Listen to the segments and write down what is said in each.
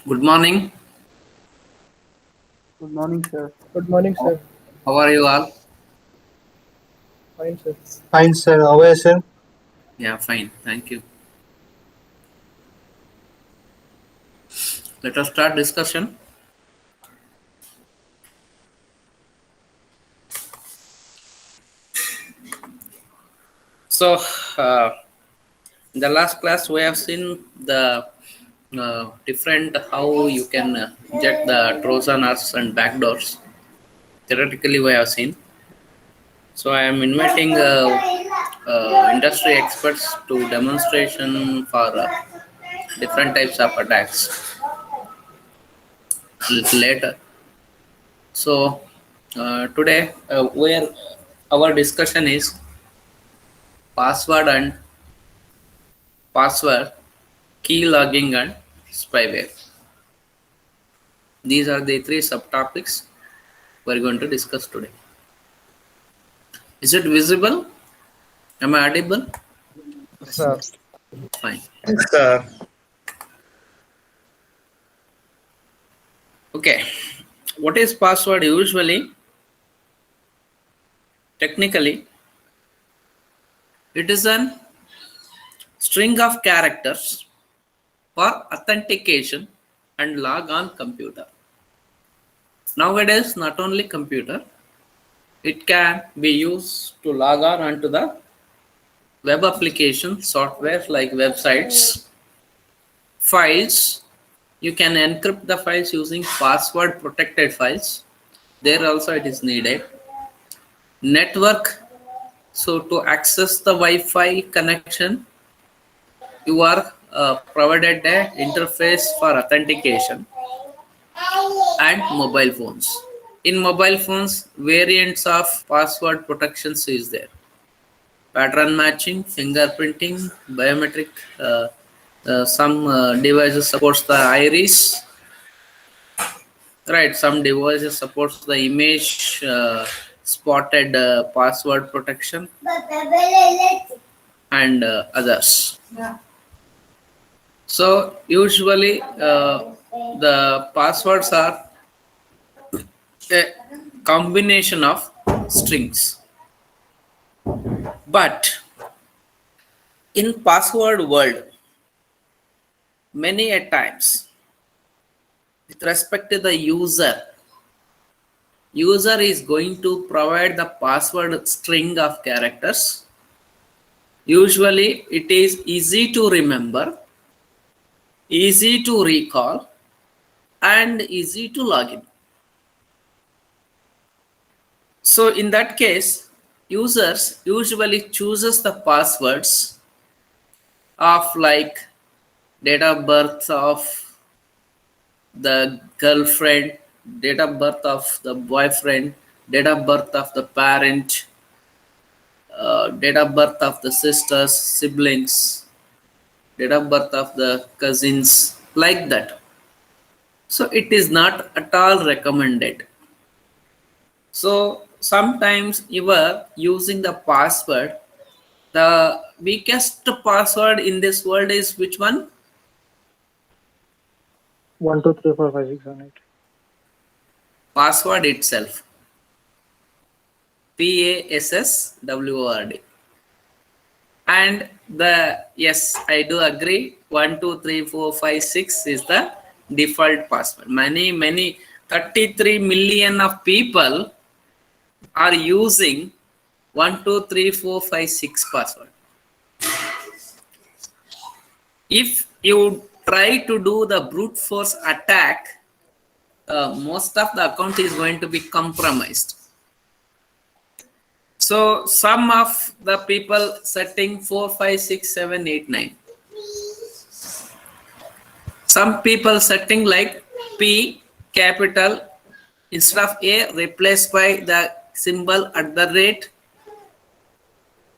Good morning. Good morning, sir. Good morning, How sir. how are you all? Fine, sir. Fine, sir. How are you, sir? Yeah, fine. Thank you. Let us start discussion. So, uh, in the last class, we have seen the different how you can get the Trojaners and backdoors. Theoretically, we have seen. So, I am inviting industry experts to demonstration for different types of attacks a little later. So, today, where our discussion is password and password, key logging, and spyware. These are the three subtopics we're going to discuss today. Is it visible? Am I audible? Sir. Fine. Yes, sir. Okay. What is password usually? Technically, it is an string of characters for authentication and log on computer. Nowadays, not only computer, it can be used to log on onto the web application software like websites, files. You can encrypt the files using password protected files. There also it is needed. Network. So to access the Wi-Fi connection, you are provided a interface for authentication and mobile phones. In mobile phones, variants of password protections is there. Pattern matching, fingerprinting, biometric. Some devices supports the iris, right? Some devices supports the image spotted password protection and others. So usually the passwords are a combination of strings, but in password world, many a times with respect to the user is going to provide the password string of characters. Usually it is easy to remember, easy to recall, and easy to log in. So in that case, users usually chooses the passwords of like date of birth of the girlfriend, date of birth of the boyfriend, date of birth of the parent, date of birth of the sisters, siblings, date of birth of the cousins, like that. So it is not at all recommended. So sometimes you are using the password. The weakest password in this world is which one? 1, 2, 3, 4, 5, 6, 7, 8. Password itself. PASSWORD. And the yes, I do agree. 1, 2, 3, 4, 5, 6 is the default password. Many 33 million of people are using 1, 2, 3, 4, 5, 6 password. If you try to do the brute force attack, most of the account is going to be compromised. So some of the people setting 4, 5, 6, 7, 8, 9. Some people setting like P capital instead of A replaced by the symbol at the rate.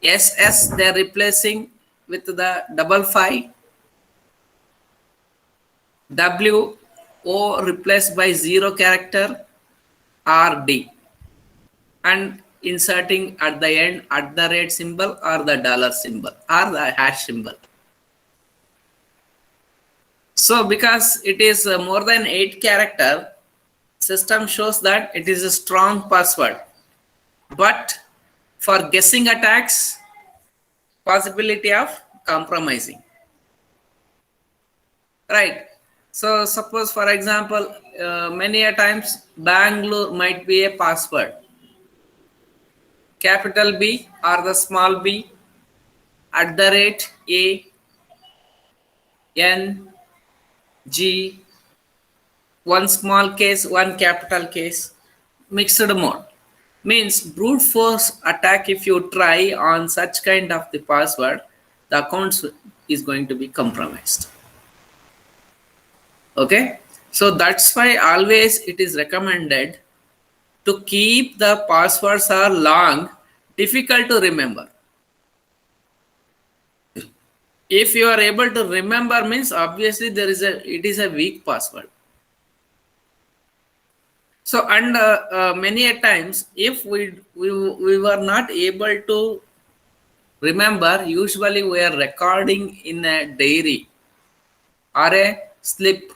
SS they are replacing with the double five. W O replaced by zero character RD, and inserting at the end at the rate symbol or the dollar symbol or the hash symbol. So because it is more than 8 character, system shows that it is a strong password. But for guessing attacks, possibility of compromising. Right. So suppose for example, many a times Bangalore might be a password. Capital B or the small b @ A N G, one small case, one capital case, mixed mode. Means brute force attack. If you try on such kind of the password, the account is going to be compromised. Okay, so that's why always it is recommended to keep the passwords are long, difficult to remember. If you are able to remember, means obviously it is a weak password. So and many a times if we were not able to remember, usually we are recording in a diary or a slip.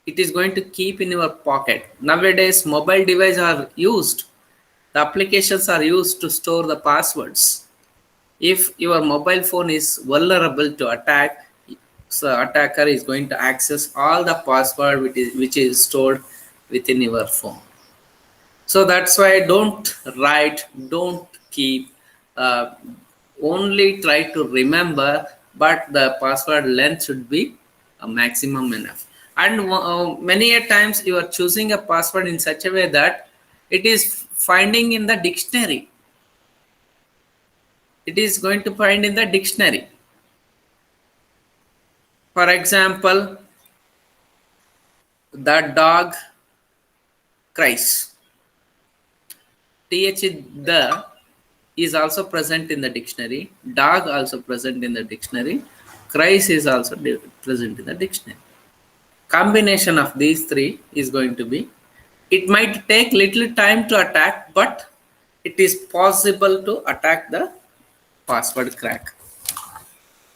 It is going to keep in your pocket. Nowadays mobile devices are used, the applications are used to store the passwords. If your mobile phone is vulnerable to attack, so attacker is going to access all the password which is stored within your phone. So that's why don't write, don't keep, only try to remember, but the password length should be a maximum enough. And many a times you are choosing a password in such a way that it is finding in the dictionary. It is going to find in the dictionary. For example, the dog cries. The is also present in the dictionary. Dog also present in the dictionary. Cries is also present in the dictionary. Combination of these three is going to be. It might take little time to attack, but it is possible to attack the password crack.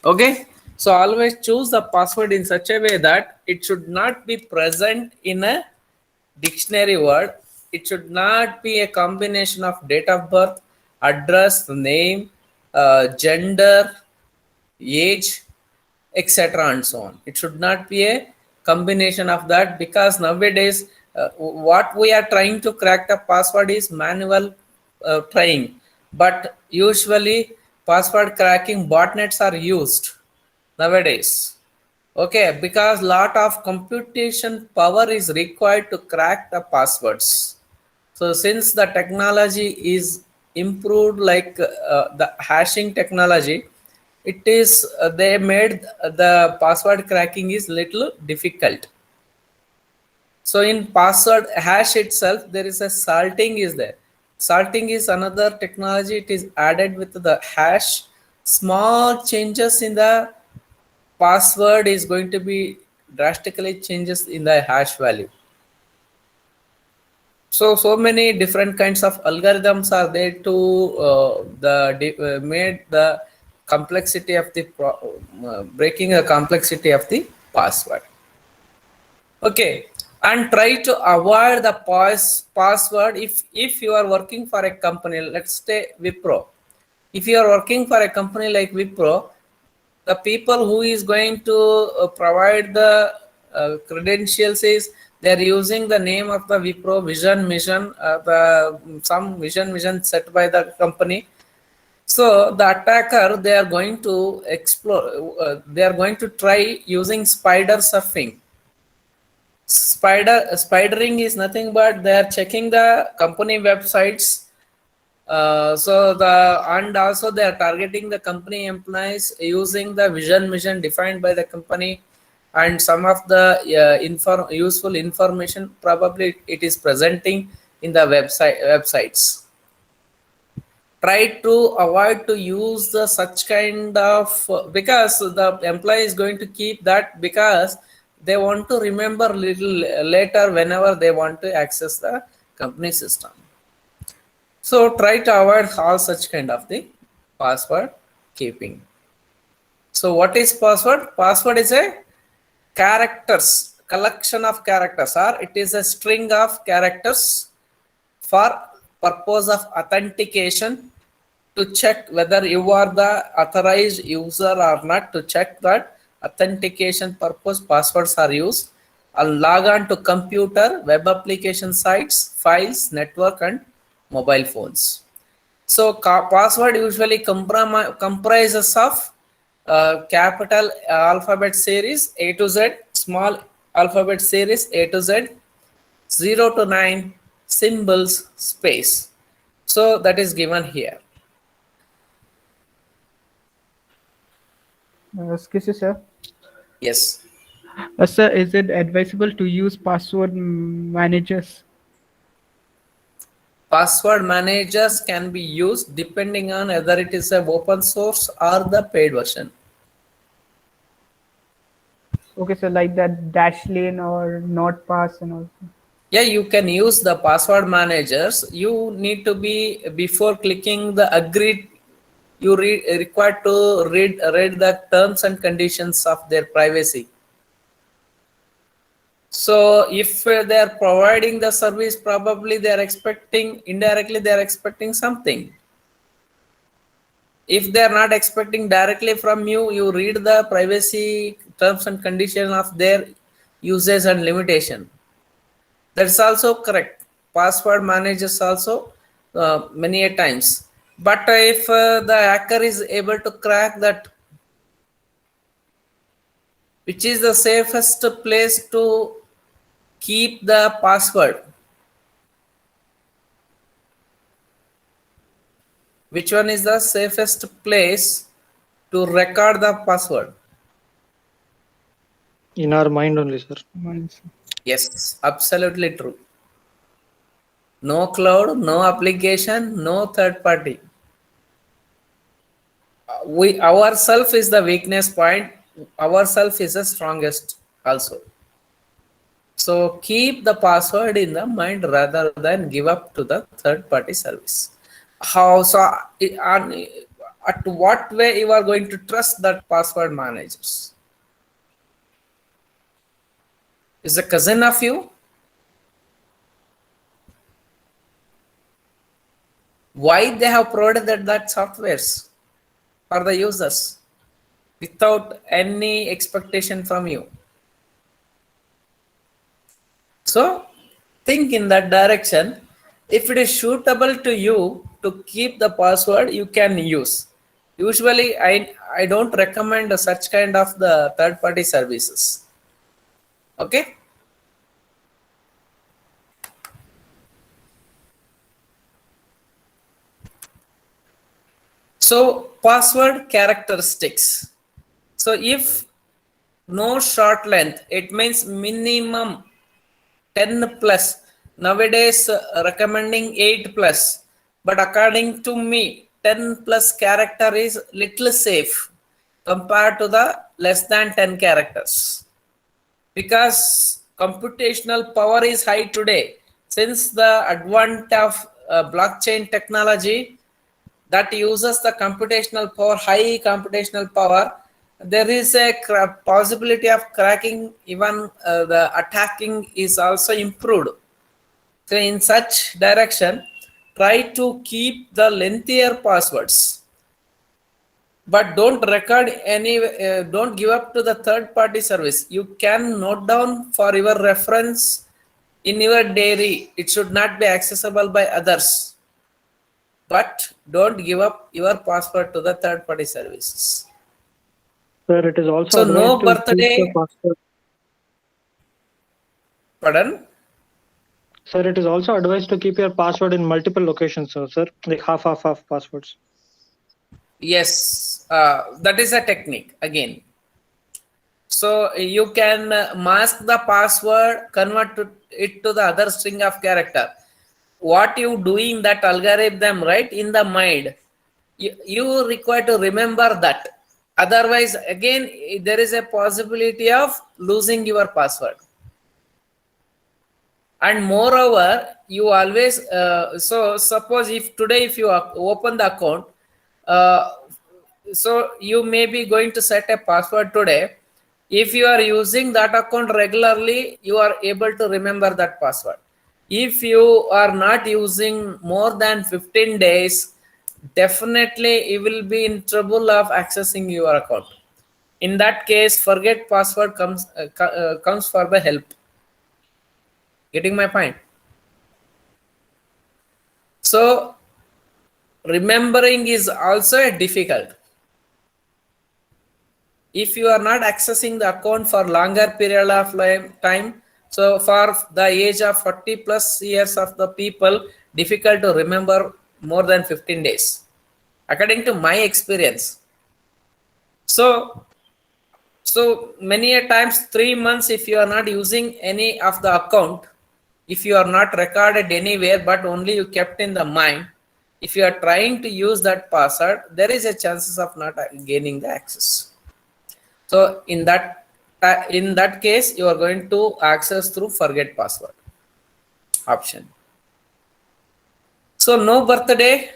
Okay, so always choose the password in such a way that it should not be present in a dictionary word. It should not be a combination of date of birth, address, name, gender, age, etc. and so on. It should not be a combination of that, because nowadays what we are trying to crack the password is manual trying, but usually password cracking botnets are used nowadays. Okay, because lot of computation power is required to crack the passwords. So since the technology is improved, like the hashing technology, it is they made the password cracking is little difficult. So in password hash itself, there is a salting is there. Salting is another technology. It is added with the hash. Small changes in the password is going to be drastically changes in the hash value. So many different kinds of algorithms are there to made the complexity of the breaking the complexity of the password. Okay, and try to avoid the password if you are working for a company. Let's say Wipro. If you are working for a company like Wipro, the people who is going to provide the credentials is they are using the name of the Wipro vision mission, some vision set by the company. So the attacker, they are going to explore, they are going to try using spider surfing. Spidering is nothing but they are checking the company websites. And also they are targeting the company employees using the vision mission defined by the company, and some of the useful information probably it is presenting in the websites. Try to avoid to use the such kind of because the employee is going to keep that, because they want to remember little later whenever they want to access the company system. So try to avoid all such kind of the password keeping. So what is password? Password is a characters, collection of characters, or it is a string of characters for purpose of authentication, to check whether you are the authorized user or not, to check that authentication purpose passwords are used, and log on to computer, web application sites, files, network, and mobile phones. So password usually comprises of capital alphabet series A to Z, small alphabet series A to Z, 0 to 9, symbols, space. So that is given here. Excuse me, sir. Yes. Sir, is it advisable to use password managers? Password managers can be used depending on whether it is a open source or the paid version. Okay, so like that Dashlane or NotPass and all. Yeah, you can use the password managers. You need to be, before clicking the agreed, you required to read the terms and conditions of their privacy. So if they are providing the service, probably they are expecting, indirectly they are expecting something. If they are not expecting directly from you, you read the privacy terms and conditions of their usage and limitation. That's also correct. Password managers also many a times. But if the hacker is able to crack that, which is the safest place to keep the password? Which one is the safest place to record the password? In our mind only, sir. Yes, absolutely true. No cloud, no application, no third party. We ourself is the weakness point. Ourself is the strongest also. So keep the password in the mind rather than give up to the third party service. How so? At what way you are going to trust that password managers? Is a cousin of you? Why they have provided that softwares for the users without any expectation from you? So think in that direction. If it is suitable to you to keep the password, you can use. Usually I don't recommend such kind of the third party services. Okay. So password characteristics. So if no short length, it means minimum 10 plus. Nowadays recommending 8 plus, but according to me 10 plus character is little safe compared to the less than 10 characters, because computational power is high today. Since the advent of blockchain technology that uses the computational power, high computational power, there is a possibility of cracking, even the attacking is also improved. So in such direction, try to keep the lengthier passwords, but don't record any, don't give up to the third party service. You can note down for your reference in your diary. It should not be accessible by others, but don't give up your password to the third party services. Sir, it is also So no advised to keep birthday. the password. Pardon? Sir, it is also advised to keep your password in multiple locations, sir. Like half passwords. Yes, that is a technique again. So you can mask the password, convert it to the other string of character. What you doing that algorithm, right, in the mind, you require to remember that. Otherwise, again, there is a possibility of losing your password. And moreover, you always, so suppose if today if you open the account, so you may be going to set a password today, If you are using that account regularly, you are able to remember that password. If you are not using more than 15 days, definitely you will be in trouble of accessing your account. In that case, forget password comes for the help. Getting my point? So remembering is also difficult. If you are not accessing the account for longer period of time, so for the age of 40 plus years of the people, difficult to remember more than 15 days, according to my experience. So many a times 3 months, if you are not using any of the account, if you are not recorded anywhere but only you kept in the mind, if you are trying to use that password, there is a chances of not gaining the access. So in that case, you are going to access through forget password option. So no birthday,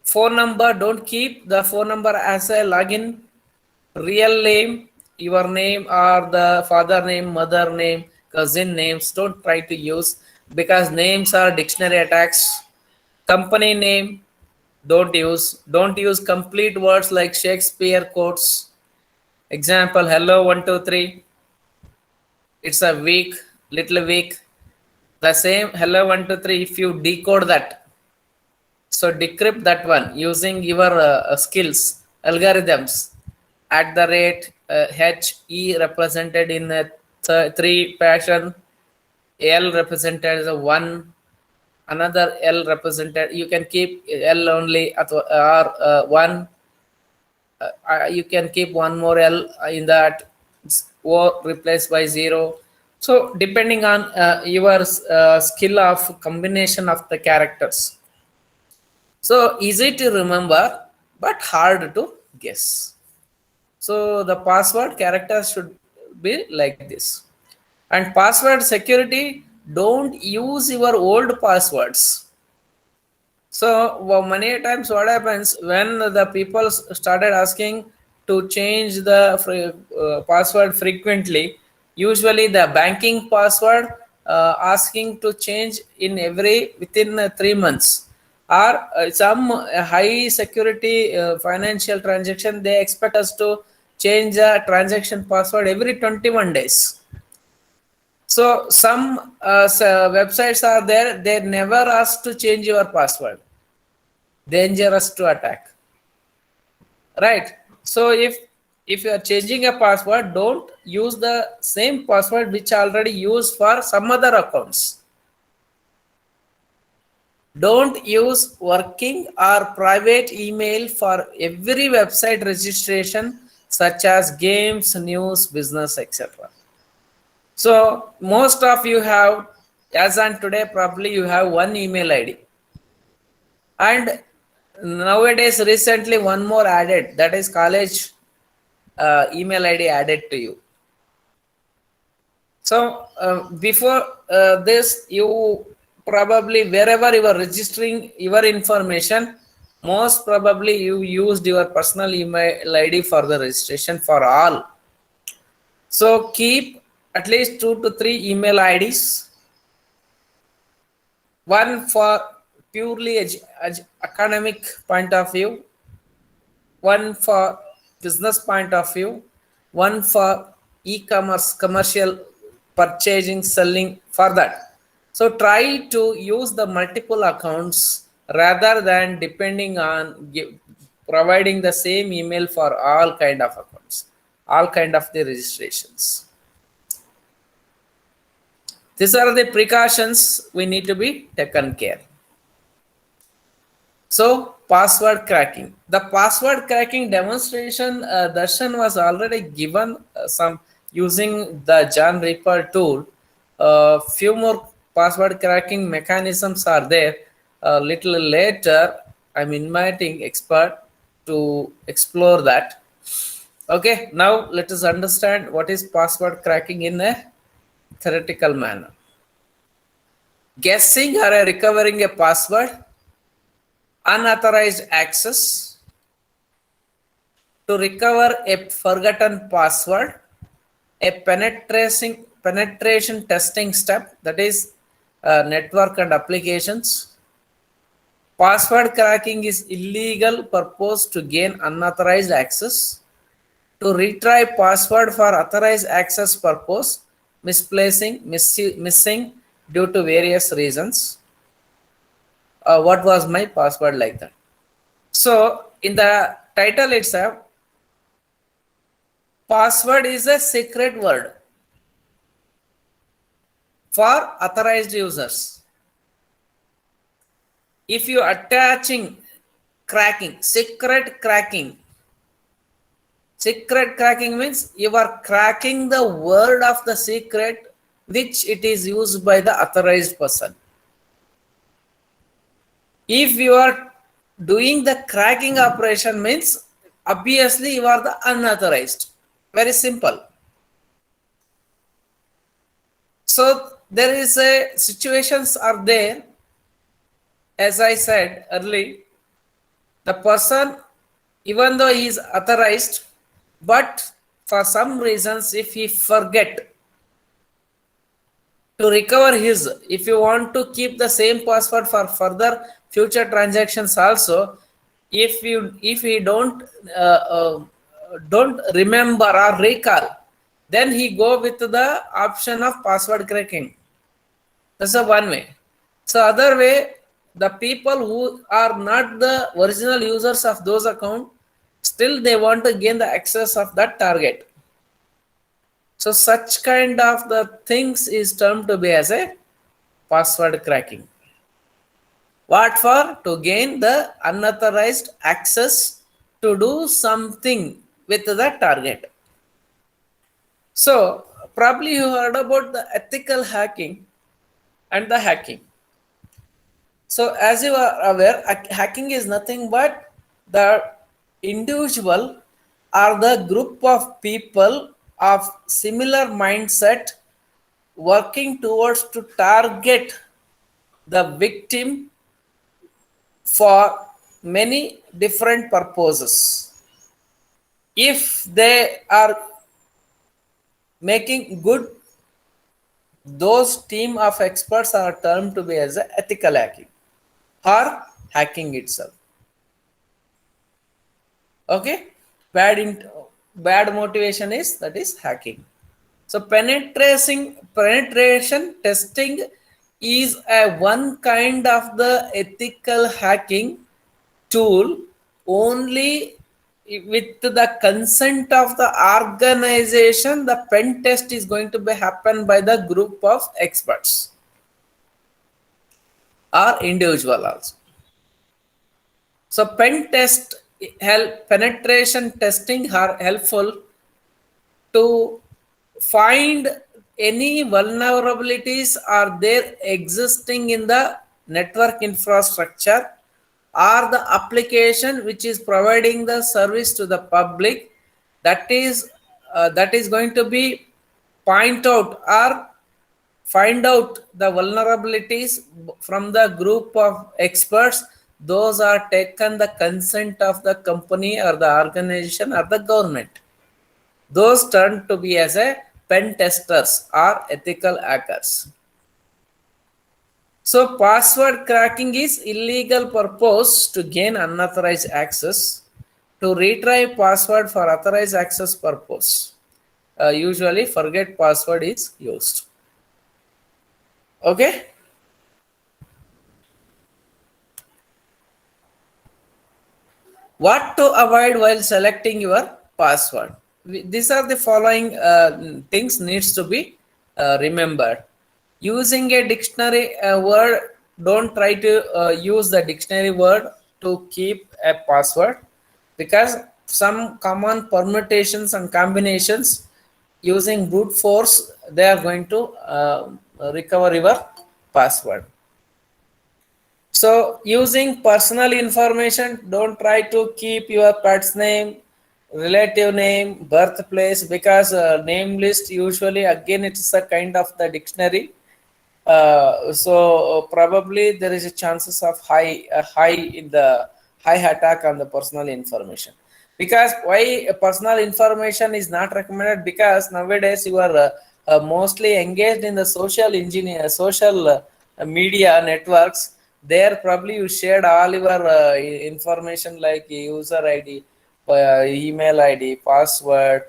phone number, don't keep the phone number as a login. Real name, your name or the father name, mother name, cousin names, don't try to use because names are dictionary attacks. Company name, don't use complete words like Shakespeare quotes. Example, hello 123. It's a week, little week. The same hello 123, if you decode that, so decrypt that one using your skills, algorithms, at the rate HE represented in three pattern, L represented as a 1, another L represented, you can keep L only or 1, you can keep one more L in that, O replaced by 0. So depending on your skill of combination of the characters. So easy to remember, but hard to guess. So the password characters should be like this. And password security, don't use your old passwords. So many times what happens when the people started asking to change the password frequently, usually the banking password asking to change in within 3 months, or some high security financial transaction, they expect us to change the transaction password every 21 days. So some websites are there, they never ask to change your password. Dangerous to attack. Right. So if you are changing a password, don't use the same password which already used for some other accounts. Don't use working or private email for every website registration such as games, news, business, etc. So most of you have, as on today, probably you have one email ID. And nowadays, recently one more added, that is college email ID added to you. So before this, you probably, wherever you are registering your information, most probably you used your personal email ID for the registration for all. So keep at least 2 to 3 email IDs. One for purely academic point of view, one for business point of view, one for e-commerce, commercial purchasing, selling, for that. So try to use the multiple accounts rather than depending on providing the same email for all kind of accounts, all kind of the registrations. These are the precautions we need to be taken care. So password cracking. The password cracking demonstration, Darshan was already given some using the John Reaper tool. Few more password cracking mechanisms are there. A little later, I'm inviting expert to explore that. Okay, now let us understand what is password cracking in a theoretical manner. Guessing or recovering a password, unauthorized access, to recover a forgotten password, a penetration testing step, that is network and applications. Password cracking is illegal purpose to gain unauthorized access. To retry password for authorized access purpose, missing due to various reasons. What was my password, like that? So in the title itself, password is a secret word for authorized users. If you attaching cracking, secret cracking means you are cracking the word of the secret which it is used by the authorized person. If you are doing the cracking operation means obviously you are the unauthorized. Very simple. So there is a situations are there, as I said earlier, the person, even though he is authorized, but for some reasons if he forget to recover his, if you want to keep the same password for further future transactions also, if he don't remember or recall, then he go with the option of password cracking. That's the one way. So other way, the people who are not the original users of those accounts, still they want to gain the access of that target. So such kind of the things is termed to be as a password cracking. What for? To gain the unauthorized access to do something with the target. So probably you heard about the ethical hacking and the hacking. So as you are aware, hacking is nothing but the individual or the group of people of similar mindset working towards to target the victim for many different purposes. If they are making good, those team of experts are termed to be as a ethical hacking or hacking itself. Okay, bad motivation is, that is hacking. So penetration testing is a one kind of the ethical hacking tool only with the consent of the organization. The pen test is going to be happen by the group of experts or individual also. So penetration testing are helpful to find any vulnerabilities are there existing in the network infrastructure or the application which is providing the service to the public, that is going to be point out or find out the vulnerabilities from the group of experts. Those are taken the consent of the company or the organization or the government. Those turn to be as a pen testers or ethical hackers. So password cracking is illegal purpose to gain unauthorized access. To retry password for authorized access purpose, usually forget password is used. Okay. What to avoid while selecting your password? These are the following things needs to be remembered. Using a dictionary word, don't try to use the dictionary word to keep a password, because some common permutations and combinations using brute force, they are going to recover your password. So using personal information, don't try to keep your pet's name, relative name, birthplace, because name list usually again it's a kind of the dictionary. So probably there is a chances of high attack on the personal information. Because why personal information is not recommended? Because nowadays you are mostly engaged in the social media networks. There probably you shared all your information like user ID, email ID, password.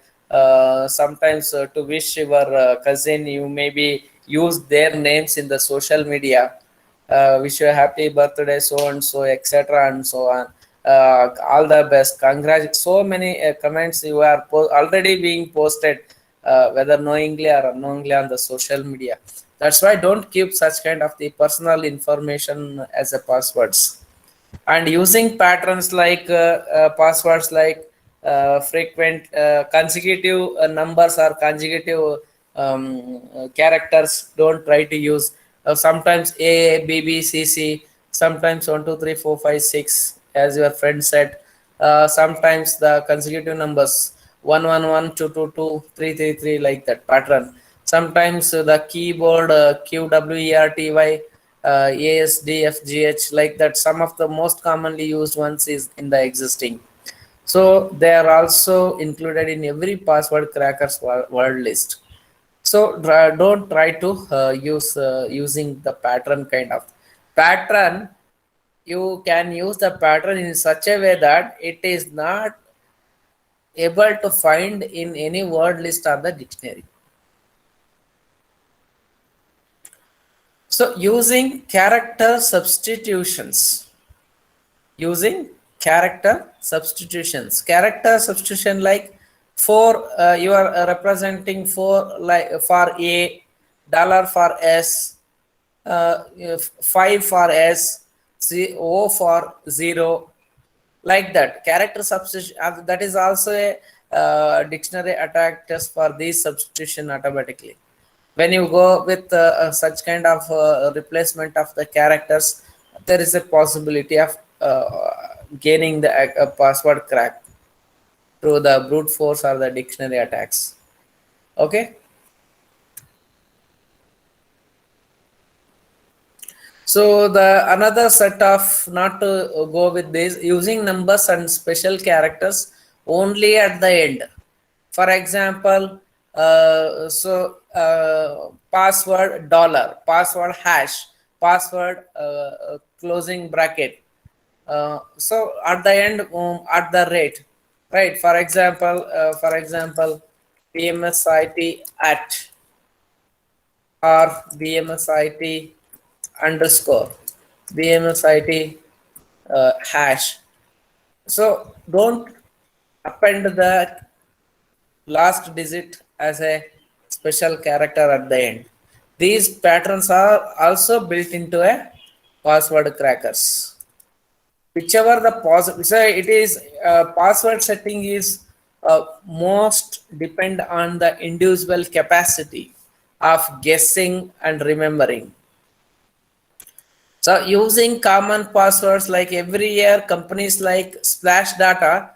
Sometimes to wish your cousin, you maybe use their names in the social media, wish you a happy birthday, so and so, etc., and so on. All the best, congrats. So many comments you are already being posted, whether knowingly or unknowingly, on the social media. That's why don't keep such kind of the personal information as a passwords. And using patterns like passwords like frequent consecutive numbers or consecutive characters, don't try to use sometimes a b b c c, sometimes 1 2 3 4 5 6, as your friend said. Sometimes the consecutive numbers 1 1 1 2 2 2 3 3 3, like that pattern. Sometimes the keyboard QWERTY, ASDFGH, like that. Some of the most commonly used ones is in the existing. So they are also included in every password crackers word list. So don't try to use using the pattern kind of pattern. You can use the pattern in such a way that it is not able to find in any word list or the dictionary. So using character substitutions. Using character substitution, like for you are representing for, like for a, dollar for s, 5 for s, o for 0, like that. Character substitution, that is also a dictionary attack test for these substitution automatically. When you go with such kind of replacement of the characters, there is a possibility of gaining the password crack through the brute force or the dictionary attacks. Okay. So the another set of, not to go with this, using numbers and special characters only at the end. For example, password dollar, password hash, password closing bracket. So at the end, at the rate, right? For example, BMSIT at, or BMSIT underscore, BMSIT hash. So don't append the last digit as a special character at the end. These patterns are also built into a password crackers. Whichever the password, so it is password setting is most depend on the individual capacity of guessing and remembering. So using common passwords, like every year companies like Splash Data,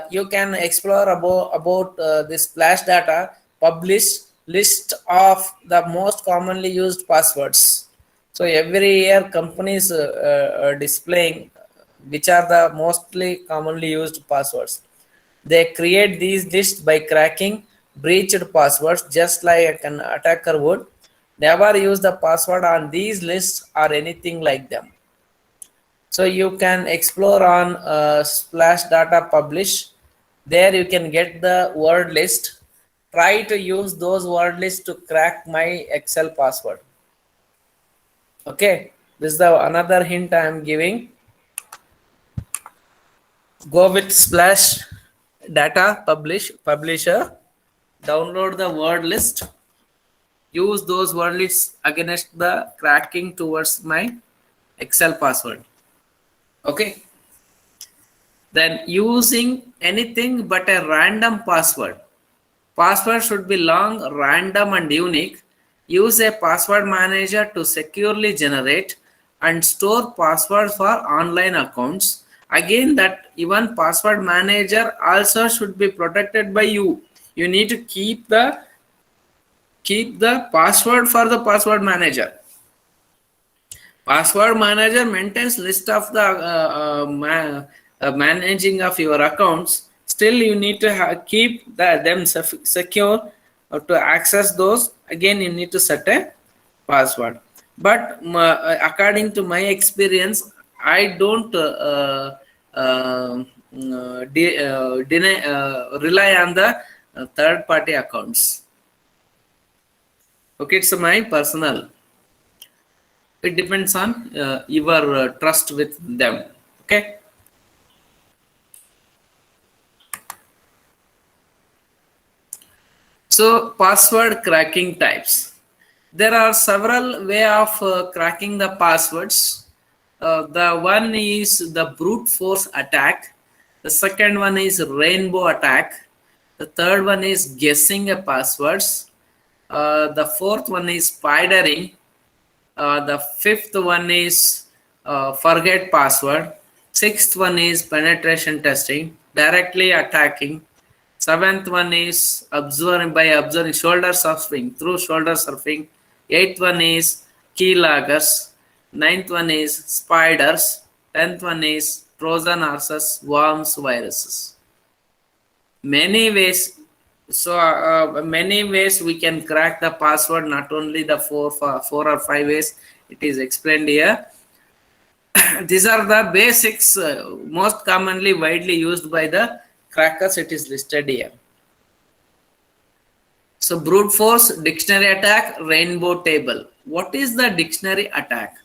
you can explore about this Splash Data publish list of the most commonly used passwords. So every year companies are displaying which are the mostly commonly used passwords. They create these lists by cracking breached passwords, just like an attacker would. Never use the password on these lists or anything like them. So you can explore on Splash Data Publish. There you can get the word list. Try to use those word lists to crack my Excel password. Okay, this is the another hint I am giving. Go with Splash Data Publisher. Download the word list. Use those word lists against the cracking towards my Excel password. Okay. Then using anything but a random password. Password should be long, random, and unique. Use a password manager to securely generate and store passwords for online accounts. Again, that even password manager also should be protected by you. You need to keep the password for the password manager. Password manager maintains list of the managing of your accounts, still you need to keep them secure to access those. Again, you need to set a password. But according to my experience, I don't rely on the third party accounts. Okay, it's my personal. It depends on your trust with them. Okay. So password cracking types. There are several way of cracking the passwords. The one is the brute force attack. The second one is rainbow attack. The third one is guessing a passwords. The fourth one is spidering. The fifth one is forget password. Sixth one is penetration testing, directly attacking. Seventh one is observing shoulder surfing, through shoulder surfing. Eighth one is keyloggers. Ninth one is spiders. 10th one is Trojan horses, worms, viruses. Many ways. So many ways we can crack the password. Not only the four or five ways it is explained here. These are the basics most commonly widely used by the crackers. It is listed here. So brute force, dictionary attack, rainbow table. What is the dictionary attack?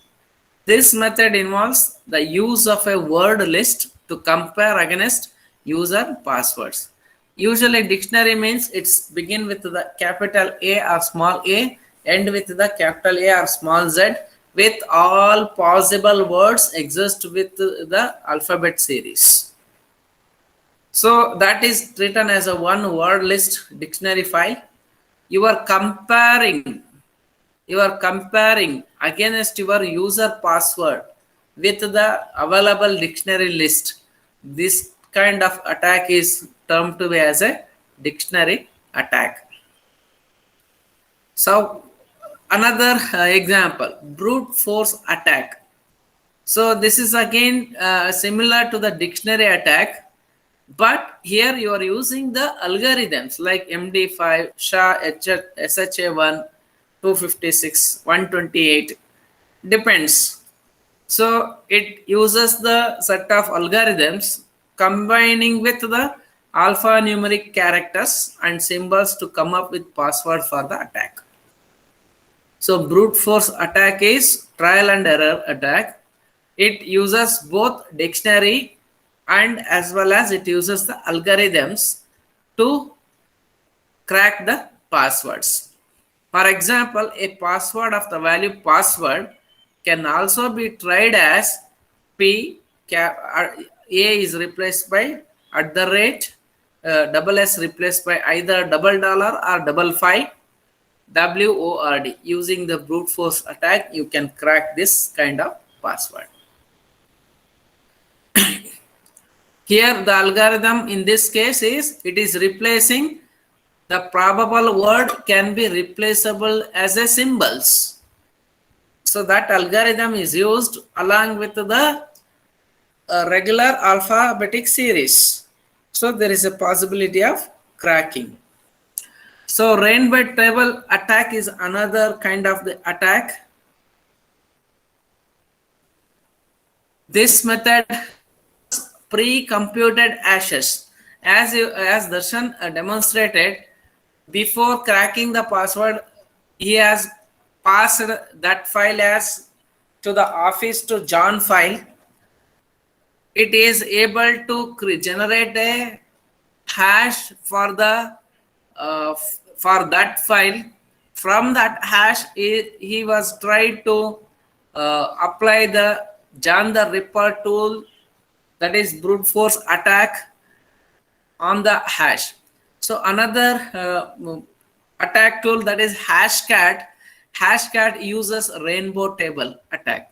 This method involves the use of a word list to compare against user passwords. Usually dictionary means it's begin with the capital A or small a, end with the capital A or small z, with all possible words exist with the alphabet series. So that is written as a one word list dictionary file. You are comparing against your user password with the available dictionary list. This kind of attack is termed to be as a dictionary attack. So another example, brute force attack. So this is again similar to the dictionary attack, but here you are using the algorithms like MD5, SHA, SHA1, 256, 128, depends. So it uses the set of algorithms combining with the alphanumeric characters and symbols to come up with password for the attack. So brute force attack is trial and error attack. It uses both dictionary and as well as it uses the algorithms to crack the passwords. For example, a password of the value password can also be tried as A is replaced by @ double S replaced by either $$ or 55 WORD. Using the brute force attack, you can crack this kind of password. Here the algorithm in this case is it is replacing the probable word can be replaceable as a symbols. So that algorithm is used along with the regular alphabetic series. So there is a possibility of cracking. So rainbow table attack is another kind of the attack. This method pre-computed hashes. As Darshan demonstrated, before cracking the password, he has passed that file as to the office to John file. It is able to generate a hash for the for that file. From that hash, he was tried to apply the John the Ripper tool, that is brute force attack on the hash. So another attack tool, that is Hashcat. Hashcat uses rainbow table attack.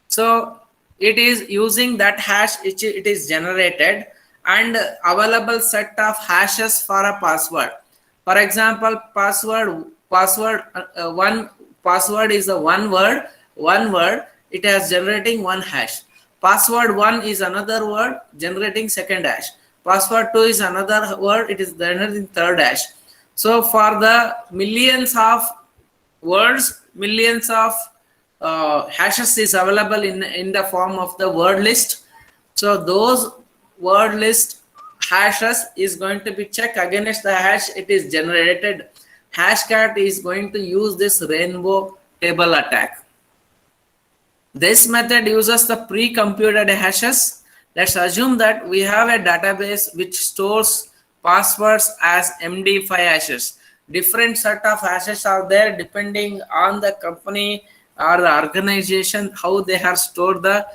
So it is using that hash it is generated and available set of hashes for a password. For example, one password is a one word. It has generating one hash. Password 1 is another word generating second hash. Password 2 is another word, it is generating third hash. So for the millions of words, millions of hashes is available in the form of the word list. So those word list hashes is going to be checked against the hash it is generated. Hashcat is going to use this rainbow table attack. This method uses the pre-computed hashes. Let's assume that we have a database which stores passwords as MD5 hashes. Different set of hashes are there depending on the company or the organization, how they have stored the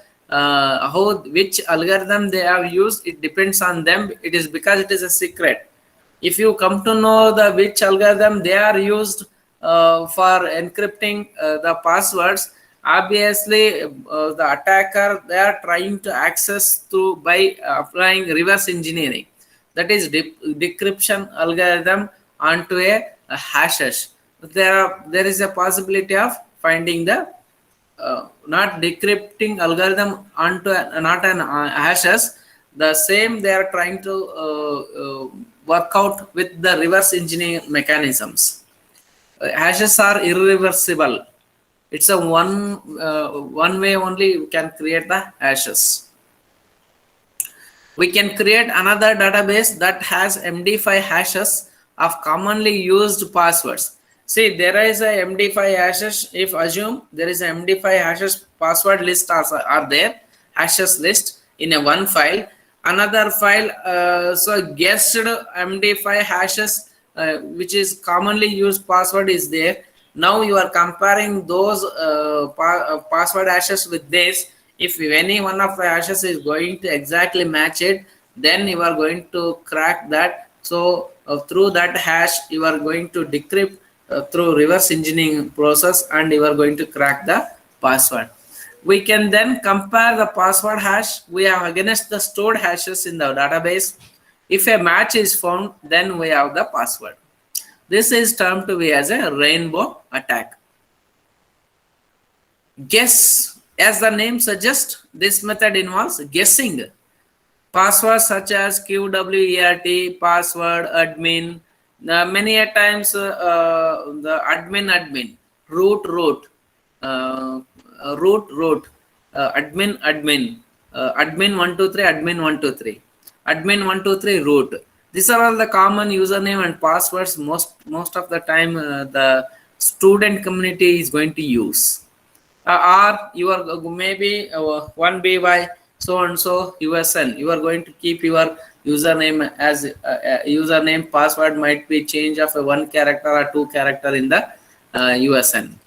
which algorithm they have used. It depends on them. It is because it is a secret. If you come to know the which algorithm they are used for encrypting the passwords, obviously the attacker, they are trying to access through by applying reverse engineering, that is decryption algorithm onto a hashes. There is a possibility of finding the not decrypting algorithm onto not an hashes. The same they are trying to work out with the reverse engineering mechanisms. Hashes are irreversible. It's a one way only you can create the hashes. We can create another database that has MD5 hashes of commonly used passwords. See, there is a MD5 hashes. If assume there is a MD5 hashes password list are there, hashes list in a one file. Another file, so guessed MD5 hashes, which is commonly used password is there. Now you are comparing those password hashes with this. If any one of the hashes is going to exactly match it, then you are going to crack that. So through that hash, you are going to decrypt through reverse engineering process, and you are going to crack the password. We can then compare the password hash we have against the stored hashes in the database. If a match is found, then we have the password. This is termed to be as a rainbow attack. Guess, as the name suggests, this method involves guessing passwords such as QWERT, password, admin. Many a times the admin, root, admin, admin 123, admin 123, admin 123 root. These are all the common username and passwords most of the time the student community is going to use. Or you are maybe 1BY so and so USN. You are going to keep your username as username, password might be change of a 1 character or 2 character in the USN.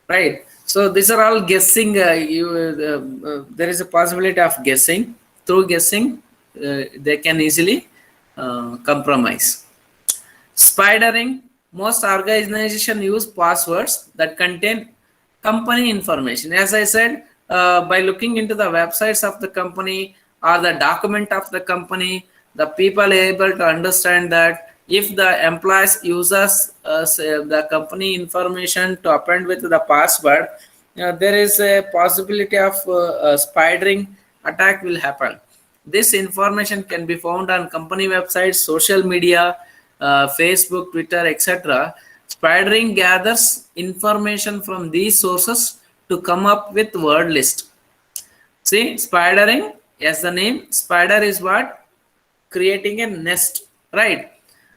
Right. So these are all guessing. There is a possibility of guessing. Through guessing, they can easily compromise. Spidering. Most organizations use passwords that contain company information. As I said, by looking into the websites of the company or the document of the company, the people are able to understand that if the employees uses the company information to append with the password, there is a possibility of spidering attack will happen. This information can be found on company websites, social media, Facebook, Twitter, etc. Spidering gathers information from these sources to come up with word list. See, spidering, as the name, spider is what? Creating a nest, right?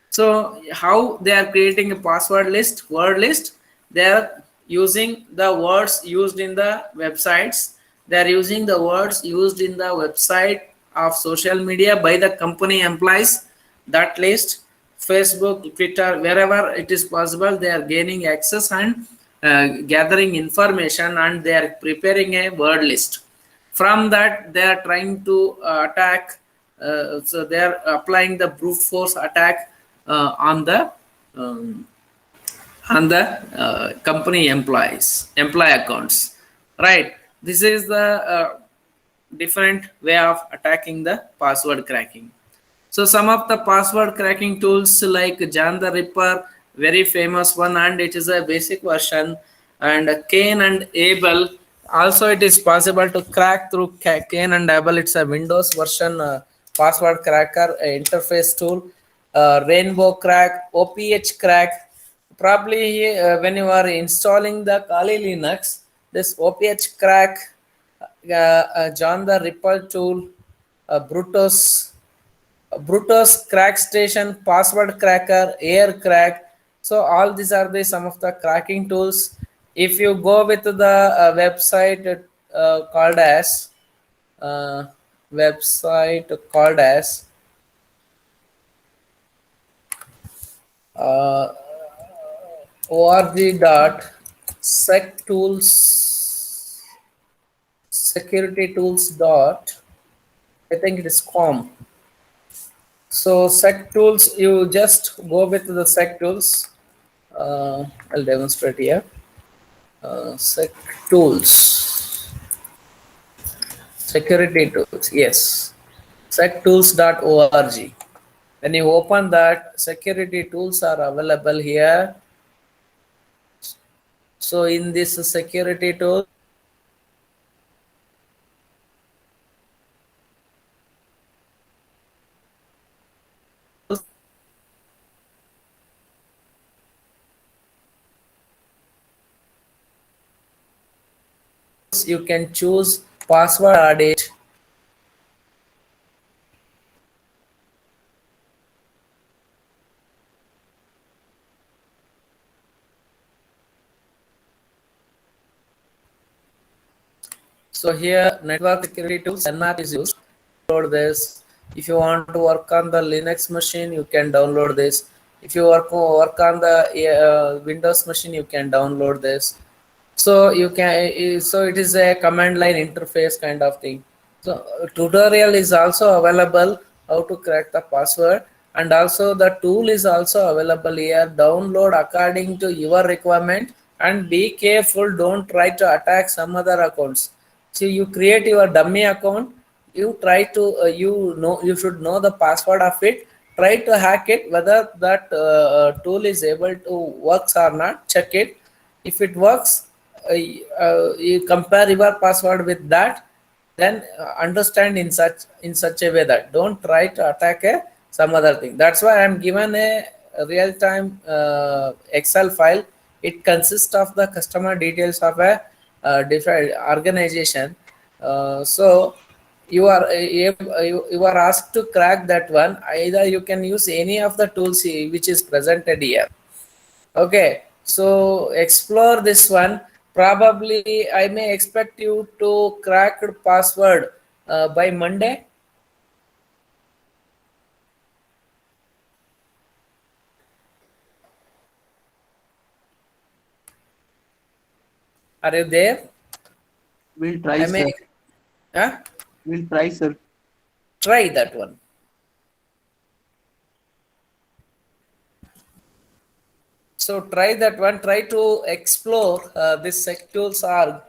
So how they are creating a password list, word list? They are using the words used in the websites. They are using the words used in the website of social media by the company employees. That list, Facebook, Twitter, wherever it is possible, they are gaining access and gathering information, and they are preparing a word list. From that, they are trying to attack. So they are applying the brute force attack on the company employee accounts. Right. This is the different way of attacking the password cracking. So some of the password cracking tools like John the Ripper, very famous one, and it is a basic version, and Cain and Abel Also, it is possible to crack through Cain and Abel. It's a Windows version password cracker interface tool. Rainbow crack, OPH crack. Probably when you are installing the Kali Linux, this OPH crack, John the Ripple tool, Brutus, crack station, password cracker, air crack. So all these are the some of the cracking tools. If you go with the website called as uh, uh, org.sectools security tools dot, I think it is com. So sec tools, you just go with the sec tools. I'll demonstrate here. Sec tools, security tools. Yes, sectools.org. When you open that, security tools are available here. So in this security tool, you can choose password audit. So here network security tools, NMAP is used. Download this. If you want to work on the Linux machine, you can download this. If you work on the Windows machine, you can download this. So you can, so it is a command line interface kind of thing. So tutorial is also available how to crack the password, and also the tool is also available here. Download according to your requirement, and be careful, don't try to attack some other accounts. So you create your dummy account, you try to you should know the password of it, try to hack it, whether that tool is able to works or not, check it. If it works, you compare your password with that, then understand in such a way that don't try to attack some other thing. That's why I'm given a real-time Excel file. It consists of the customer details of a different organization. So you are asked to crack that one. Either you can use any of the tools which is presented here. Okay, so explore this one. Probably I may expect you to crack password by Monday. Are you there? We'll try, I may, sir. huh? We'll try, sir. Try that one. So try that one. Try to explore this sectools or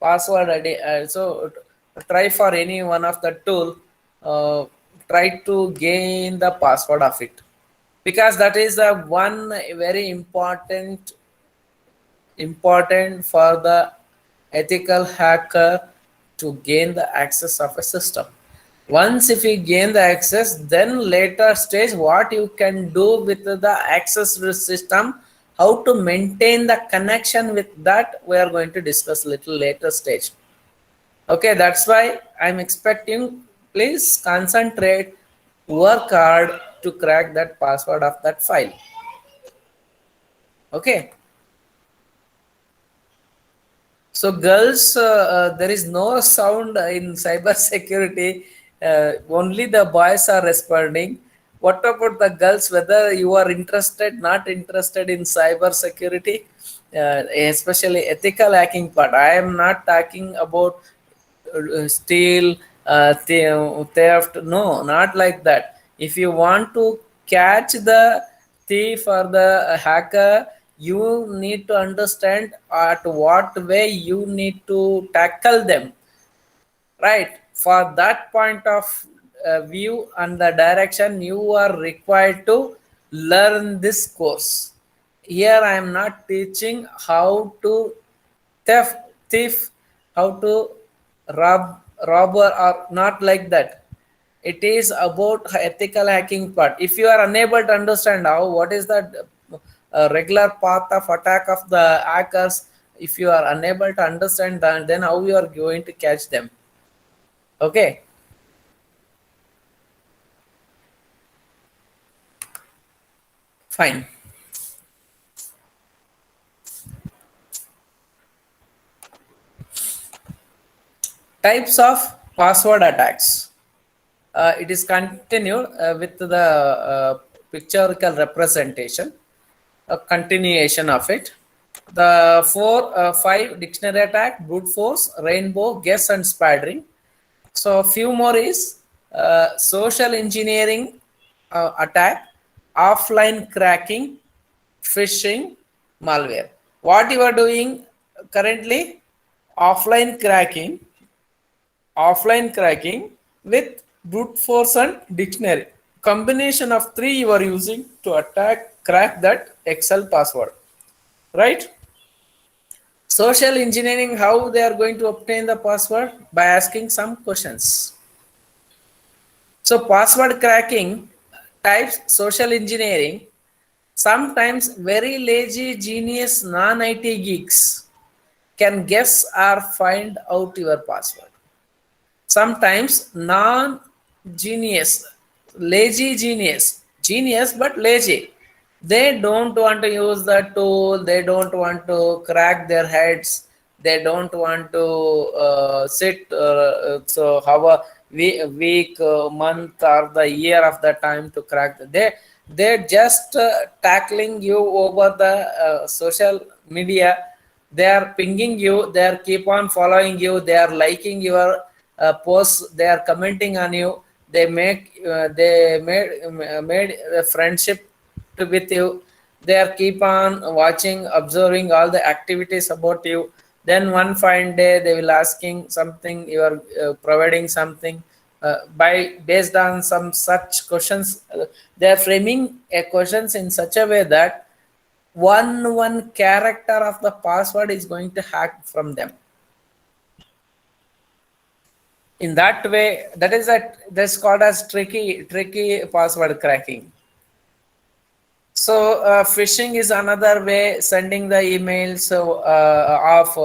password ID. So try for any one of the tool. Try to gain the password of it, because that is the one very important for the ethical hacker to gain the access of a system. Once if you gain the access, then later stage what you can do with the access system, how to maintain the connection with that, we are going to discuss little later stage. Okay, that's why I'm expecting, please concentrate, work hard to crack that password of that file. Okay. So girls, there is no sound in cyber security. Only the boys are responding. What about the girls? Whether you are interested, not interested in cyber security, especially ethical hacking part. I am not talking about steal, theft. No, not like that. If you want to catch the thief or the hacker, you need to understand at what way you need to tackle them, right? For that point of view and the direction, you are required to learn this course. Here I am not teaching how to thief, how to robber or not like that. It is about ethical hacking part. If you are unable to understand what is the regular path of attack of the hackers, if you are unable to understand that, then how you are going to catch them? Okay. Fine. Types of password attacks. It is continued with the pictorial representation, a continuation of it. The 5 dictionary attack, brute force, rainbow, guess, and spattering. So few more is social engineering attack, offline cracking, phishing, malware. What you are doing currently? Offline cracking with brute force and dictionary. Combination of 3 you are using to crack that Excel password, right? Social engineering, how they are going to obtain the password? By asking some questions. So password cracking types social engineering. Sometimes very lazy, genius, non-IT geeks can guess or find out your password. Sometimes non-genius, lazy genius but lazy. They don't want to use the tool. They don't want to crack their heads. They don't want to sit. So have a week, month, or the year of the time to crack. They're just tackling you over the social media. They are pinging you. They are keep on following you. They are liking your posts. They are commenting on you. They made a friendship with you. They are keep on watching, observing all the activities about you. Then one fine day they will asking something. You are providing something by based on some such questions. They are framing a questions in such a way that one character of the password is going to hack from them. In that way, that's called as tricky password cracking. So phishing is another way, sending the emails of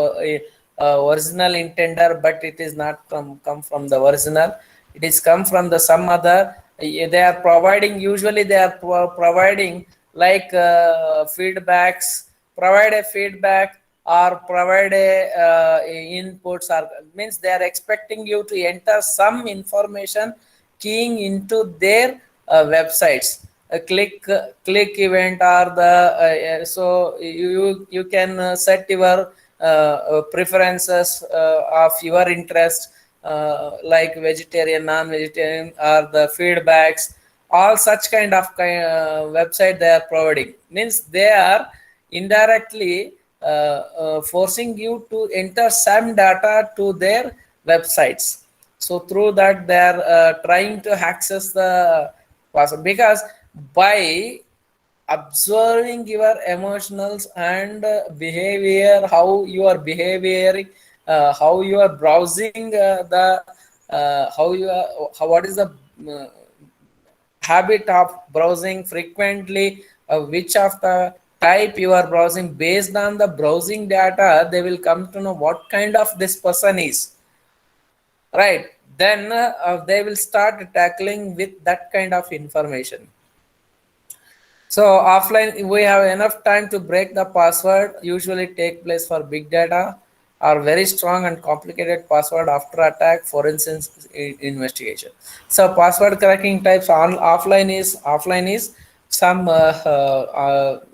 original intender, but it is not come from the original. It is come from the some other. They are providing, usually they are providing like feedbacks, provide a feedback or provide a inputs, or means they are expecting you to enter some information keying into their websites. A click event or the so you can set your preferences of your interest, like vegetarian, non-vegetarian, or the feedbacks. All such kind of website they are providing, means they are indirectly forcing you to enter some data to their websites. So through that they are trying to access the password, because by observing your emotions and behavior, how you are behaving, how you are browsing what is the habit of browsing frequently, which of the type you are browsing. Based on the browsing data, they will come to know what kind of this person is, right? Then they will start tackling with that kind of information. So offline, we have enough time to break the password. Usually take place for big data or very strong and complicated password after attack, for instance, investigation. So password cracking types on offline is some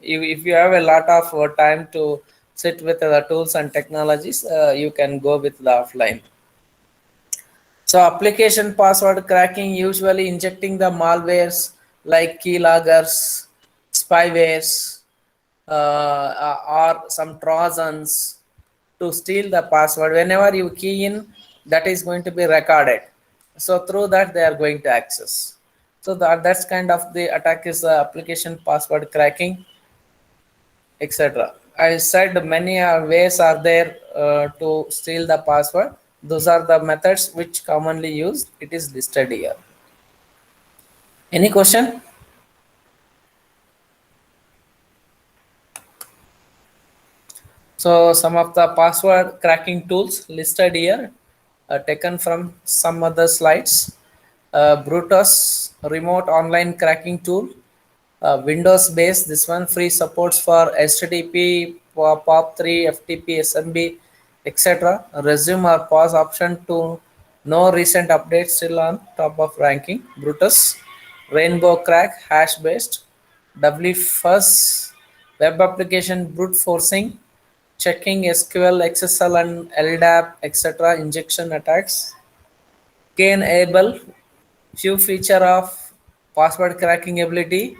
if you have a lot of time to sit with the tools and technologies, you can go with the offline. So application password cracking, usually injecting the malwares like keyloggers, spywares, or some trojans to steal the password. Whenever you key in, that is going to be recorded. So through that they are going to access. So that's kind of the attack is application password cracking, etc. I said many ways are there to steal the password. Those are the methods which commonly used. It is listed here. Any question? So some of the password cracking tools listed here, taken from some other slides. Brutus remote online cracking tool, Windows based. This one free supports for HTTP, POP3, FTP, SMB, etc. Resume or pause option to no recent updates, still on top of ranking. Brutus, Rainbow Crack, hash based. WFuzz, web application brute forcing, checking SQL, XSL, and LDAP, etc. injection attacks. Kane-Able, few feature of password cracking ability.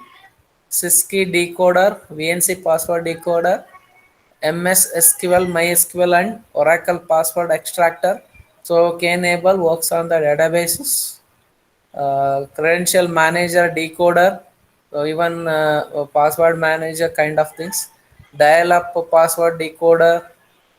Sysky decoder, VNC password decoder, MS SQL, MySQL, and Oracle password extractor. So Kane-Able works on the databases. Credential manager decoder, even password manager kind of things. Dial-up password decoder.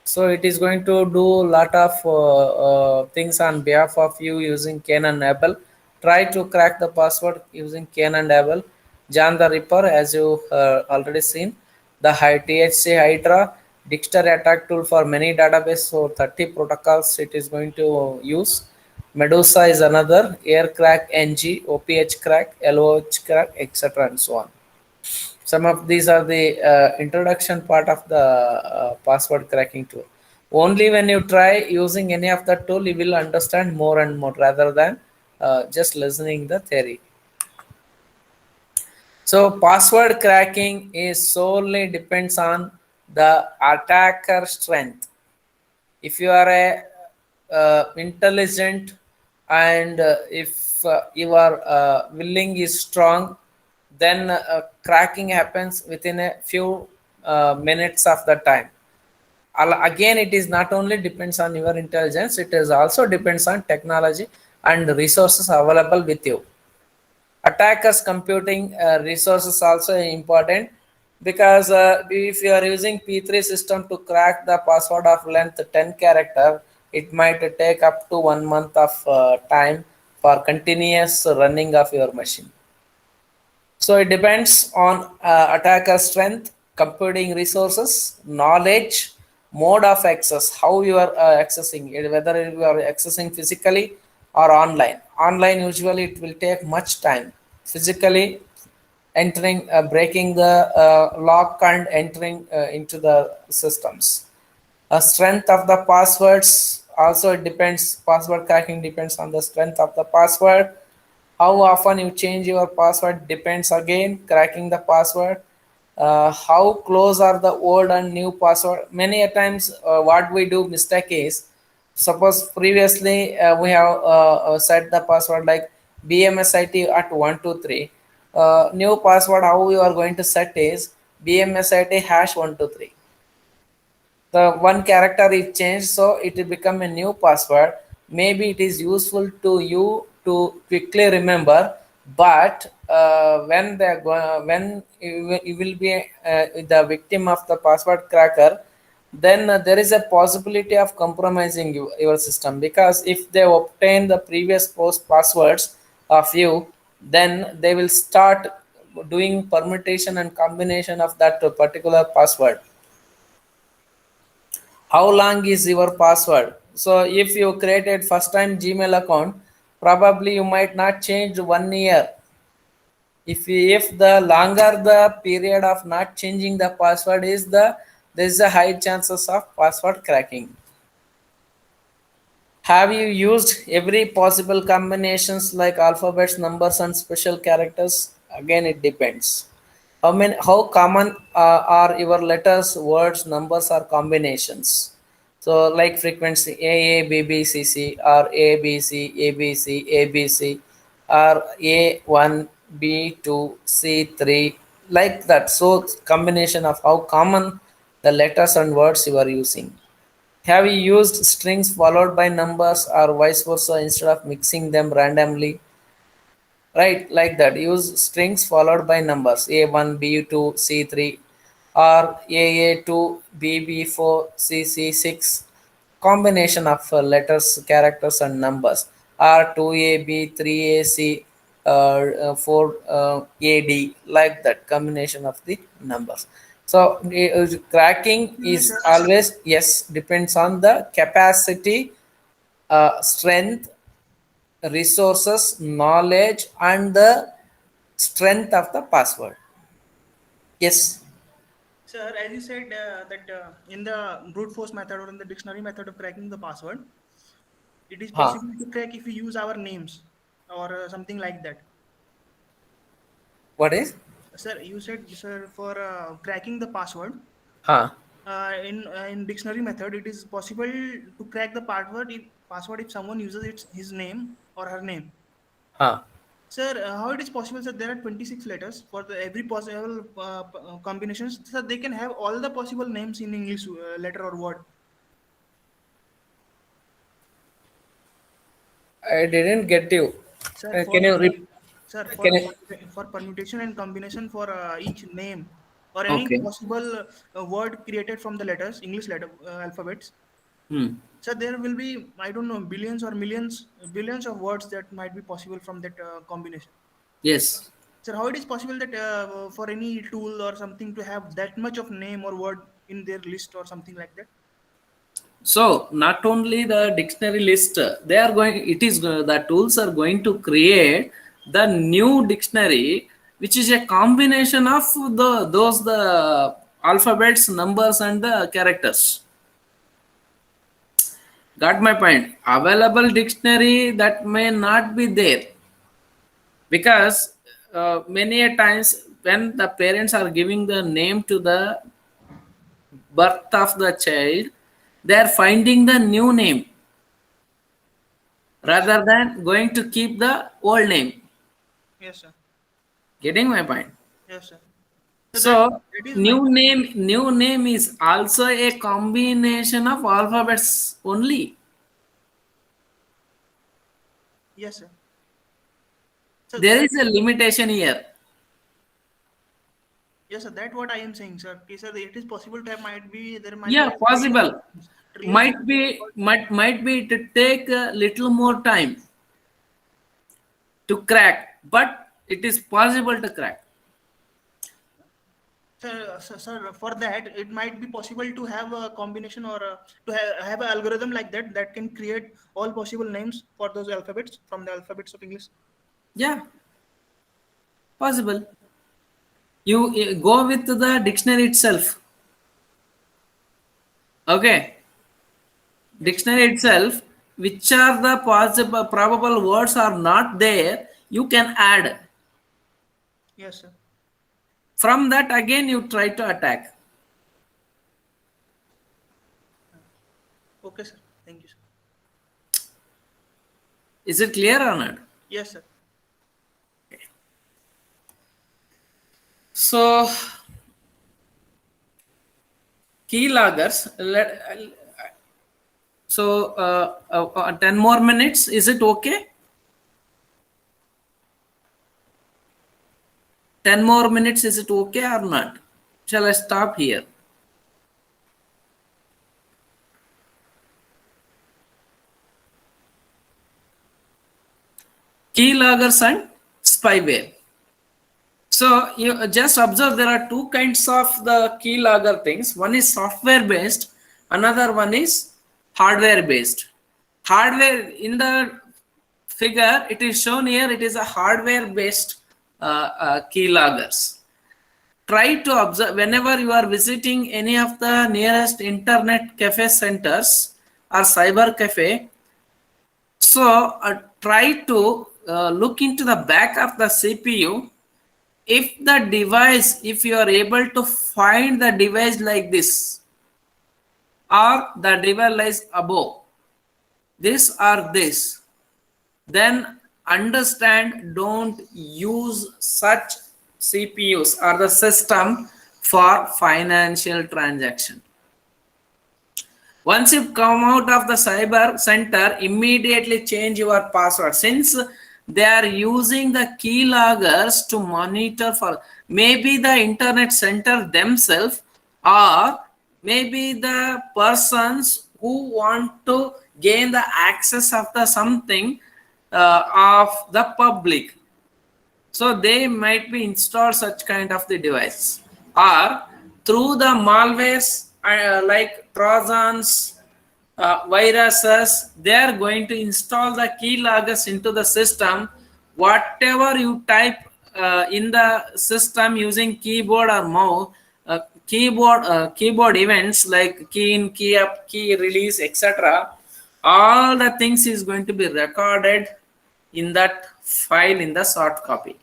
So it is going to do a lot of things on behalf of you using Kane and Abel. Try to crack the password using Kane and Abel. John the Ripper, as you already seen. The THC Hydra dictionary attack tool for many databases, so 30 protocols it is going to use. Medusa is another, air crack, NG, OPH crack, LOH crack, etc. and so on. Some of these are the introduction part of the password cracking tool. Only when you try using any of the tool, you will understand more and more rather than just listening the theory. So password cracking is solely depends on the attacker strength. If you are a intelligent and if your willing is strong, then cracking happens within a few minutes of the time. Again, it is not only depends on your intelligence, it is also depends on technology and resources available with you. Attackers computing resources also important, because if you are using P3 system to crack the password of length 10 character, it might take up to 1 month of time for continuous running of your machine. So it depends on attacker strength, computing resources, knowledge, mode of access, how you are accessing it, whether you are accessing physically or online. Online usually it will take much time. Physically entering, breaking the lock and entering into the systems. Strength of the passwords also it depends. Password cracking depends on the strength of the password. How often you change your password depends again. Cracking the password. How close are the old and new password? Many a times, what we do mistake is, suppose previously we have set the password like BMSIT at 123. New password how you are going to set is BMSIT hash 123. The one character is changed, so it will become a new password. Maybe it is useful to you to quickly remember, but when you will be the victim of the password cracker, then there is a possibility of compromising your system, because if they obtain the previous post passwords of you, then they will start doing permutation and combination of that particular password. How long is your password? So if you created first time Gmail account, probably you might not change 1 year. If the longer the period of not changing the password is, there is a high chances of password cracking. Have you used every possible combinations like alphabets, numbers, and special characters? Again, it depends. How common are your letters, words, numbers, or combinations? So, like frequency A B B C C, or A B C A B C A B C, or A1 B2 C3, like that. So, combination of how common the letters and words you are using. Have you used strings followed by numbers or vice versa instead of mixing them randomly? Right, like that. Use strings followed by numbers A1, B2, C3. or AA2 BB4 CC6 combination of letters, characters, and numbers, or 2AB 3AC 4AD, like that combination of the numbers. So cracking Yes, is sir. always, yes, depends on the capacity, strength, resources, knowledge, and the strength of the password. Yes. Sir, as you said that in the brute force method or in the dictionary method of cracking the password, it is Huh. possible to crack if we use our names or something like that. What is? Sir, you said, sir, for cracking the password, Huh. in dictionary method, it is possible to crack the password if someone uses his name or her name. Huh. Sir, how it is possible, sir? There are 26 letters for the every possible combinations. So they can have all the possible names in English letter or word. I didn't get you. Sir, Can you repeat? sir, Can you? for permutation and combination for each name or any Okay. possible word created from the letters, English letter alphabets. Hmm. So there will be, I don't know, billions or billions of words that might be possible from that combination. Yes. Sir, how it is possible that for any tool or something to have that much of name or word in their list or something like that? So not only the dictionary list, they are going. It is the tools are going to create the new dictionary, which is a combination of the alphabets, numbers, and the characters. Got my point. Available dictionary that may not be there, because many a times when the parents are giving the name to the birth of the child, they are finding the new name Yes, rather than going to keep the old name. yes, sir. Getting my point? Yes, sir. So So that is my new name is also a combination of alphabets only. yes, sir. So There that is a limitation here. yes, sir. That's what I am saying, sir. Okay, sir. It is possible to have there might be Yeah, a possible. trillions of Might be to take a little more time to crack, but it is possible to crack. sir, for that, it might be possible to have a combination or to have an algorithm like that can create all possible names for those alphabets from the alphabets of English. Yeah, possible. You go with the dictionary itself. Okay, Yes, dictionary itself, which are the possible probable words are not there, you can add. yes, sir. From that again you try to attack. Okay, sir. Thank you, sir. Is it clear or not? Yes, sir. So keyloggers, so 10 more minutes, is it okay? 10 more minutes, is it okay or not? Shall I stop here? Keyloggers and spyware. So you just observe there are two kinds of the keylogger things. One is software based, another one is hardware based. Hardware, in the figure it is shown here, it is a hardware based keyloggers. Try to observe whenever you are visiting any of the nearest internet cafe centers or cyber cafe. So try to look into the back of the CPU. If the device, if you are able to find the device like this, or the device lies above this or this, then understand, don't use such CPUs or the system for financial transaction. Once you come out of the cyber center, immediately change your password. Since they are using the keyloggers to monitor for maybe the internet center themselves, or maybe the persons who want to gain the access of the something of the public. So they might be installed such kind of the device, or through the malwares like Trojans, viruses, they are going to install the keyloggers into the system. Whatever you type in the system using keyboard or mouse, keyboard events like key in, key up, key release, etc. All the things is going to be recorded in that file in the soft copy.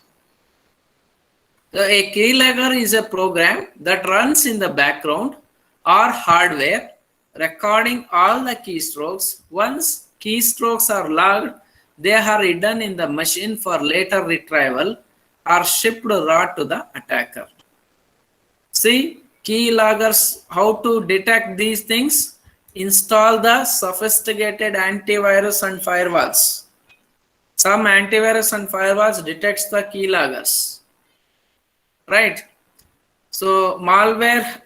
So a keylogger is a program that runs in the background or hardware, recording all the keystrokes. Once keystrokes are logged, they are hidden in the machine for later retrieval or shipped raw to the attacker. See, keyloggers, how to detect these things? Install the sophisticated antivirus and firewalls. Some antivirus and firewalls detects the keyloggers, right? So malware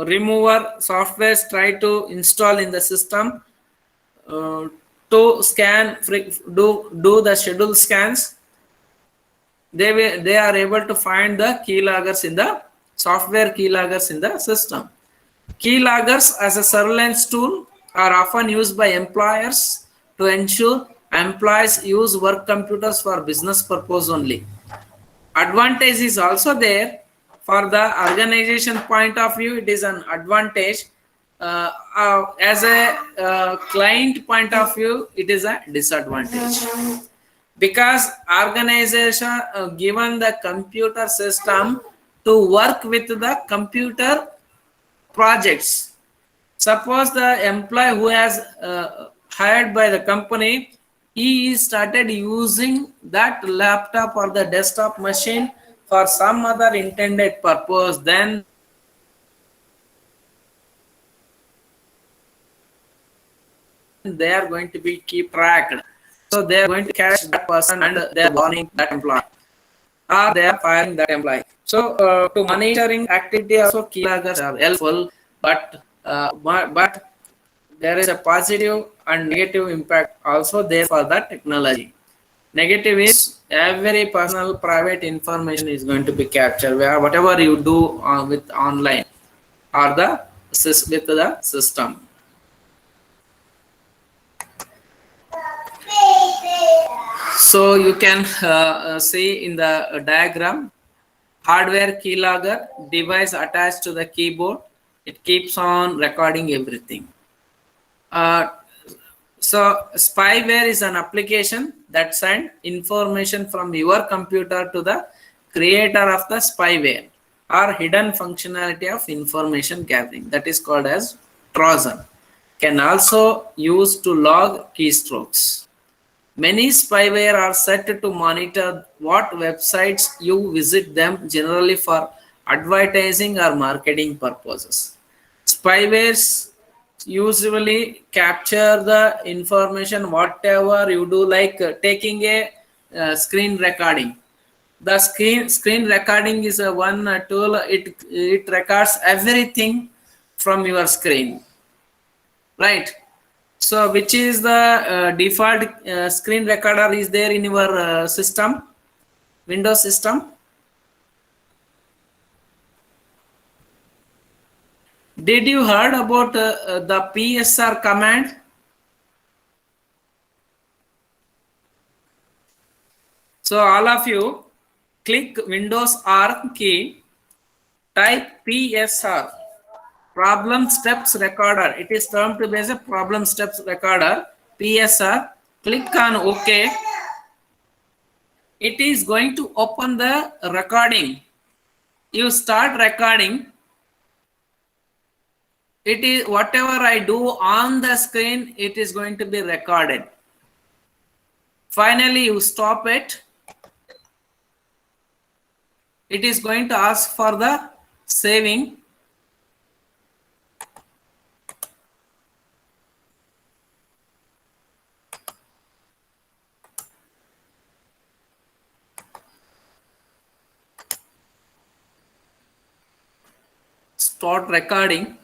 remover softwares try to install in the system to scan, do the schedule scans. They are able to find the keyloggers in the software, keyloggers in the system. Keyloggers as a surveillance tool are often used by employers to ensure employees use work computers for business purpose only. Advantage is also there. For the organization point of view, it is an advantage. As a client point of view, it is a disadvantage, because organization given the computer system to work with the computer projects. Suppose the employee who has hired by the company, he started using that laptop or the desktop machine for some other intended purpose, then they are going to be keep tracked. So they are going to catch that person and they are warning that employee, or they are firing that employee. So to monitoring activity also keyloggers are helpful, but there is a positive and negative impact also there for the technology. Negative is every personal private information is going to be captured, where whatever you do with online or with the system. So you can see in the diagram, hardware keylogger device attached to the keyboard. It keeps on recording everything. So spyware is an application that sends information from your computer to the creator of the spyware or hidden functionality of information gathering, that is called as Trojan. Can also use to log keystrokes. Many spyware are set to monitor what websites you visit them, generally for advertising or marketing purposes. Spywares usually capture the information whatever you do, like taking a screen recording. The screen recording is a one tool. It records everything from your screen, right? So which is the default screen recorder is there in your system, Windows system? Did you heard about the PSR command? So all of you click Windows R key, type PSR, problem steps recorder. It is termed to be as a problem steps recorder, PSR. Click on OK. It is going to open the recording. You start recording. It is whatever I do on the screen, it is going to be recorded. Finally, you stop it. It is going to ask for the saving. start recording,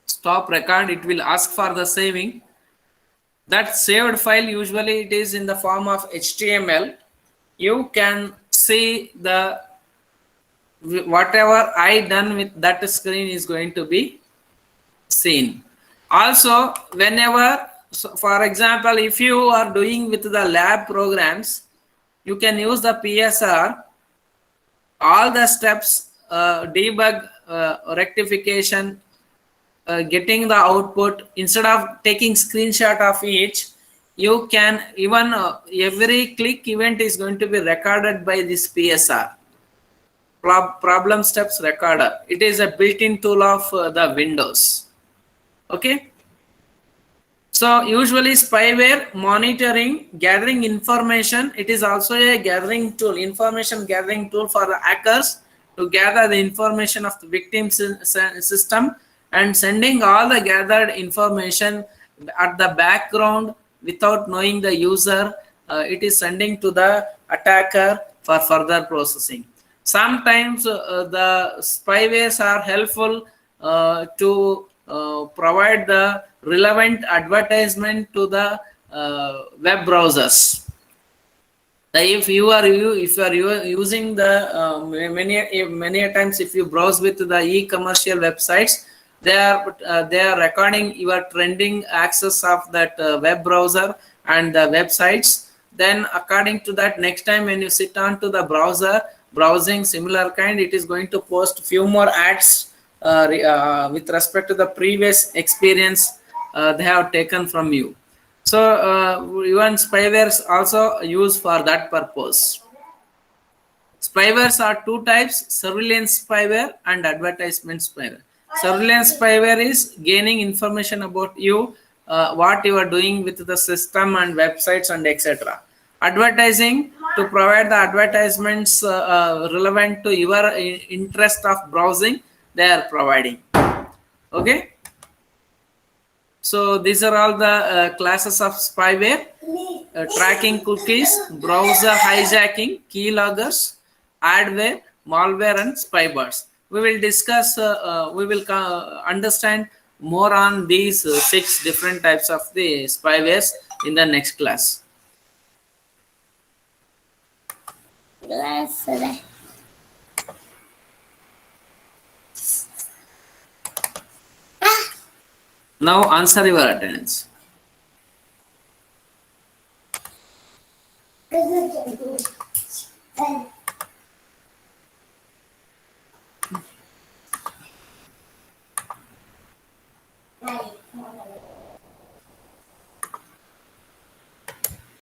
stop record, it will ask for the saving. That saved file, usually it is in the form of HTML. You can see the whatever I done with that screen is going to be seen. Also, whenever, so for example, if you are doing with the lab programs, you can use the PSR, all the steps, debug, rectification, getting the output. Instead of taking screenshot of each, you can even every click event is going to be recorded by this PSR, problem steps recorder. It is a built-in tool of the Windows. Okay. So usually spyware monitoring, gathering information, it is also a gathering tool, information gathering tool for the hackers to gather the information of the victim system and sending all the gathered information at the background without knowing the user. It is sending to the attacker for further processing. Sometimes the spywares are helpful to provide the relevant advertisement to the web browsers. If you are using the many times, if you browse with the e-commercial websites, they are recording your trending access of that web browser and the websites. Then according to that, next time when you sit on to the browser browsing similar kind, it is going to post few more ads with respect to the previous experience they have taken from you. So even spywares also used for that purpose. Spywares are two types: surveillance spyware and advertisement spyware. Surveillance spyware is gaining information about you, what you are doing with the system and websites and etc. Advertising, to provide the advertisements relevant to your interest of browsing, they are providing. Okay. So these are all the classes of spyware: tracking cookies, browser hijacking, keyloggers, adware, malware, and spybots. We will discuss, we will understand more on these 6 different types of the spywares in the next class. Now answer your attendance.